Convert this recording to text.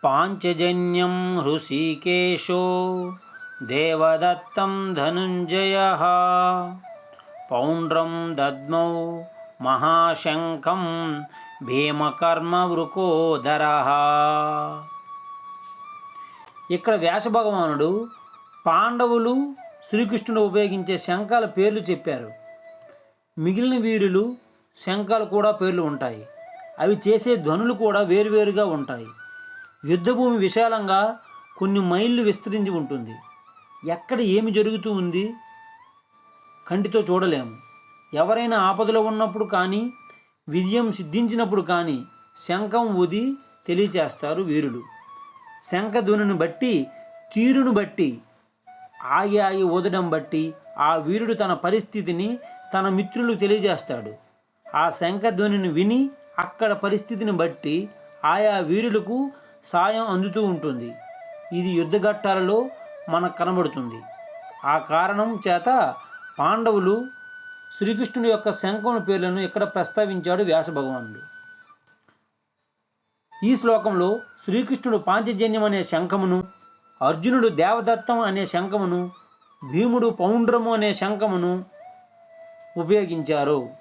పాంచజన్యం హృషీకేశో దేవదత్తం ధనుంజయః పౌండ్రం దద్మౌ మహాశంఖం భీమకర్మవృకోదరః. ఇక్కడ వ్యాస భగవానుడు పాండవులు శ్రీకృష్ణుడు ఉపయోగించే శంఖాల పేర్లు చెప్పారు. మిగిలిన వీరులు శంఖాలు కూడా పేర్లు ఉంటాయి. అవి చేసే ధ్వనులు కూడా వేరువేరుగా ఉంటాయి. యుద్ధభూమి విశాలంగా కొన్ని మైళ్ళు విస్తరించి ఉంటుంది. ఎక్కడ ఏమి జరుగుతూ ఉంది కంటితో చూడలేము. ఎవరైనా ఆపదలో ఉన్నప్పుడు కానీ విజయం సిద్ధించినప్పుడు కానీ శంఖం ఊది తెలియచేస్తారు వీరులు. శంఖధ్వనిని బట్టి, తీరును బట్టి, ఆగి ఊదడం బట్టి ఆ వీరుడు తన పరిస్థితిని తన మిత్రులకు తెలియజేస్తాడు. ఆ శంఖధ్వనిని విని అక్కడ పరిస్థితిని బట్టి ఆయా వీరులకు సాయం అందుతూ ఉంటుంది. ఇది యుద్ధఘట్టాలలో మనకు కనబడుతుంది. ఆ కారణం చేత పాండవులు శ్రీకృష్ణుడి యొక్క శంఖం పేర్లను ఇక్కడ ప్రస్తావించాడు వ్యాస భగవానుడు. ఈ శ్లోకంలో శ్రీకృష్ణుడు పాంచజన్యం అనే శంఖమును, అర్జునుడు దేవదత్తం అనే శంఖమును, భీముడు పౌండ్రము అనే శంఖమును ఉపయోగించారు.